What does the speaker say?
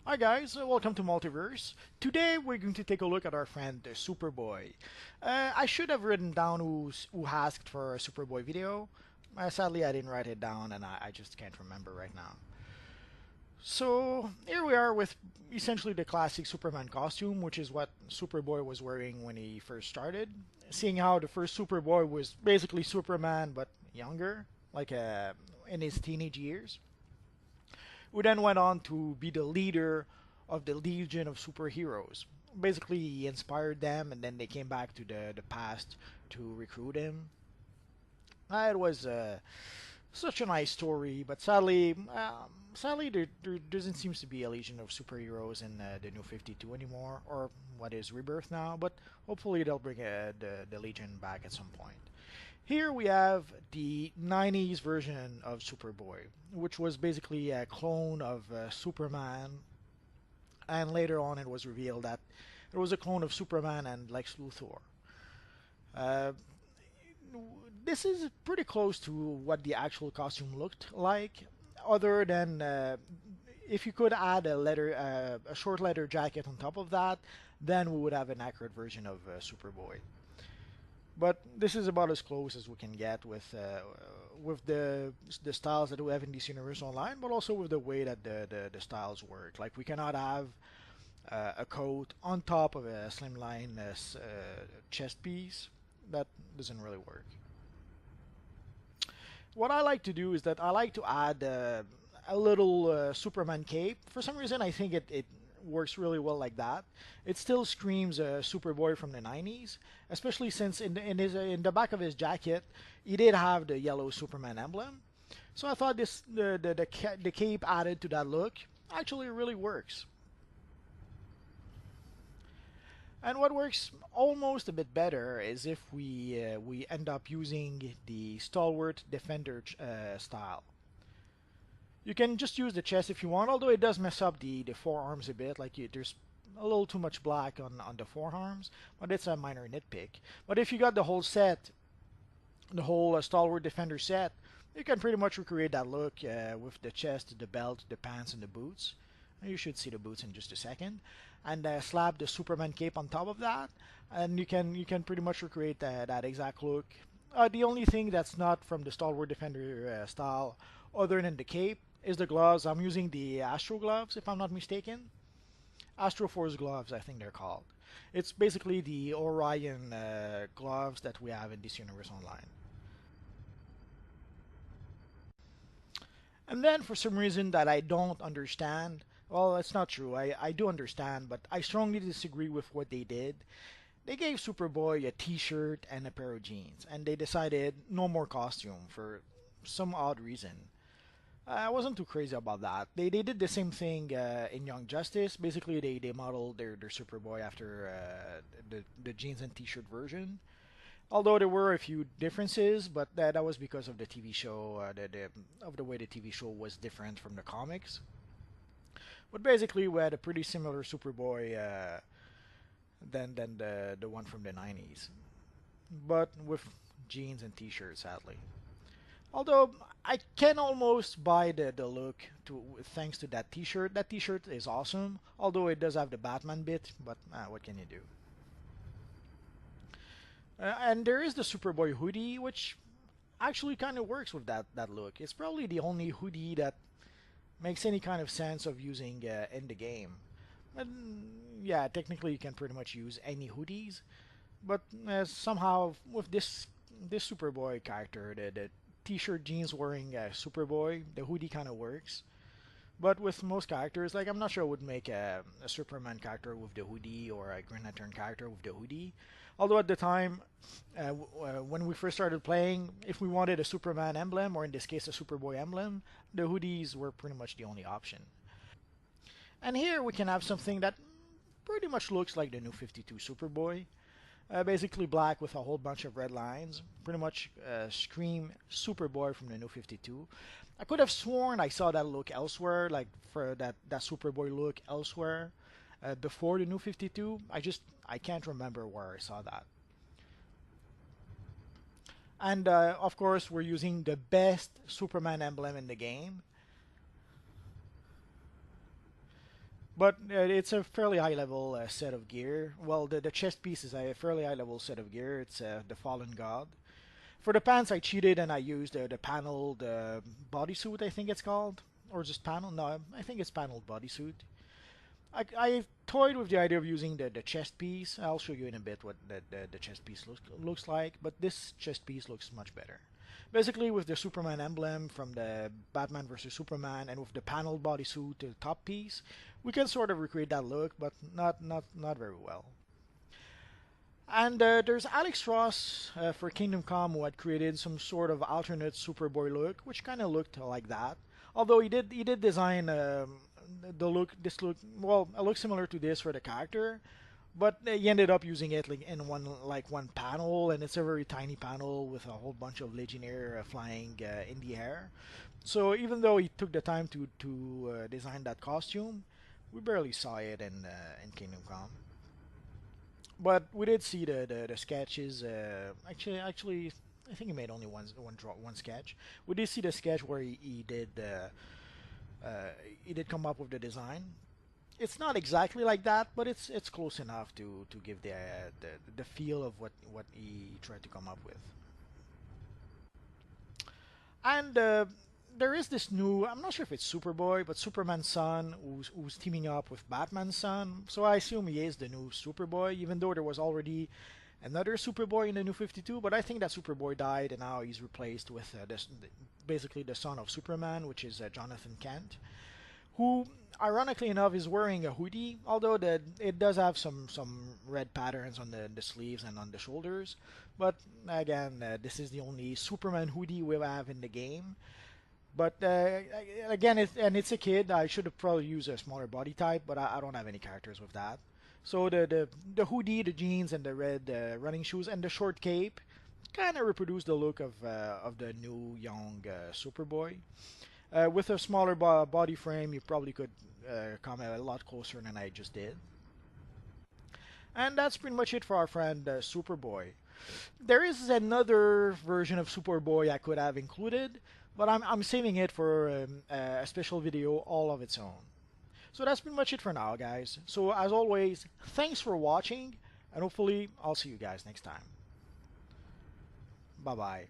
Hi guys, welcome to Multiverse. Today we're going to take a look at our friend Superboy. I should have written down who asked for a Superboy video. Sadly I didn't write it down and I just can't remember right now. So here we are with essentially the classic Superman costume, which is what Superboy was wearing when he first started. Seeing how the first Superboy was basically Superman but younger, like in his teenage years, who then went on to be the leader of the Legion of Superheroes. Basically, he inspired them, and then they came back to the past to recruit him. It was such a nice story, but sadly, there doesn't seem to be a Legion of Superheroes in the New 52 anymore, or what is Rebirth now. But hopefully, they'll bring the Legion back at some point. Here we have the 90s version of Superboy, which was basically a clone of Superman, and later on it was revealed that it was a clone of Superman and Lex Luthor. Uh, this is pretty close to what the actual costume looked like, other than if you could add a short leather jacket on top of that, then we would have an accurate version of Superboy. But this is about as close as we can get with the styles that we have in DC Universe Online, but also with the way that the styles work. Like we cannot have a coat on top of a slimline chest piece. That doesn't really work. What I like to do is that I like to add a little Superman cape. For some reason, I think it works really well like that. It still screams Superboy from the 90s, especially since in the back of his jacket, he did have the yellow Superman emblem. So I thought the cape added to that look actually really works. And what works almost a bit better is if we end up using the stalwart defender style. You can just use the chest if you want, although it does mess up the forearms a bit. There's a little too much black on the forearms, but it's a minor nitpick. But if you got the whole set, the whole Stalwart Defender set, you can pretty much recreate that look with the chest, the belt, the pants, and the boots. You should see the boots in just a second, and slap the Superman cape on top of that, and you can pretty much recreate that exact look. The only thing that's not from the Stalwart Defender style, other than the cape, is the gloves. I'm using the Astro gloves, if I'm not mistaken. Astro Force gloves, I think they're called. It's basically the Orion gloves that we have in this universe online. And then, for some reason that I don't understand, well, that's not true. I do understand, but I strongly disagree with what they did. They gave Superboy a t-shirt and a pair of jeans, and they decided no more costume for some odd reason. I wasn't too crazy about that. They did the same thing in Young Justice. Basically, they modeled their Superboy after the jeans and T-shirt version. Although there were a few differences, but that was because of the TV show, of the way the TV show was different from the comics. But basically, we had a pretty similar Superboy than the one from the 90s, but with jeans and T-shirts, sadly. Although I can almost buy the look thanks to that T-shirt. That T-shirt is awesome. Although it does have the Batman bit, but what can you do? And there is the Superboy hoodie, which actually kind of works with that look. It's probably the only hoodie that makes any kind of sense of using in the game. And yeah, technically you can pretty much use any hoodies, but somehow with this Superboy character, the t-shirt jeans wearing Superboy, the hoodie kind of works. But with most characters, like I'm not sure I would make a Superman character with the hoodie or a Green Lantern character with the hoodie. Although at the time, when we first started playing, if we wanted a Superman emblem, or in this case a Superboy emblem, the hoodies were pretty much the only option. And here we can have something that pretty much looks like the new 52 Superboy. Basically black with a whole bunch of red lines. Pretty much scream Superboy from the new 52. I could have sworn I saw that look elsewhere, like for that Superboy look elsewhere before the new 52. I can't remember where I saw that. And of course, we're using the best Superman emblem in the game. But it's a fairly high level set of gear. Well, the chest piece is a fairly high level set of gear. It's the Fallen God. For the pants, I cheated and I used the paneled bodysuit, I think it's called. Or just panel? No, I think it's paneled bodysuit. I toyed with the idea of using the chest piece. I'll show you in a bit what the chest piece looks like, but this chest piece looks much better. Basically, with the Superman emblem from the Batman vs Superman, and with the paneled bodysuit, the top piece, we can sort of recreate that look, but not very well. And there's Alex Ross for Kingdom Come who had created some sort of alternate Superboy look, which kind of looked like that. Although he did design the look, this look, well, a look similar to this for the character, but he ended up using it like in one panel, and it's a very tiny panel with a whole bunch of Legionnaire flying in the air. So even though he took the time to design that costume, we barely saw it in Kingdom Come. But we did see the sketches. Actually, I think he made only one sketch. We did see the sketch where he did come up with the design. It's not exactly like that, but it's close enough to give the feel of what he tried to come up with. And there is this new, I'm not sure if it's Superboy, but Superman's son who's teaming up with Batman's son. So I assume he is the new Superboy, even though there was already another Superboy in the New 52. But I think that Superboy died, and now he's replaced with basically the son of Superman, which is Jonathan Kent, who, ironically enough, is wearing a hoodie, although it does have some red patterns on the sleeves and on the shoulders. But again, this is the only Superman hoodie we have in the game. But again, it's a kid. I should have probably used a smaller body type, but I don't have any characters with that. So the hoodie, the jeans, and the red running shoes, and the short cape kind of reproduce the look of the new young Superboy. With a smaller body frame, you probably could come a lot closer than I just did. And that's pretty much it for our friend Superboy. There is another version of Superboy I could have included, but I'm saving it for a special video all of its own. So that's pretty much it for now, guys. So as always, thanks for watching, and hopefully I'll see you guys next time. Bye bye.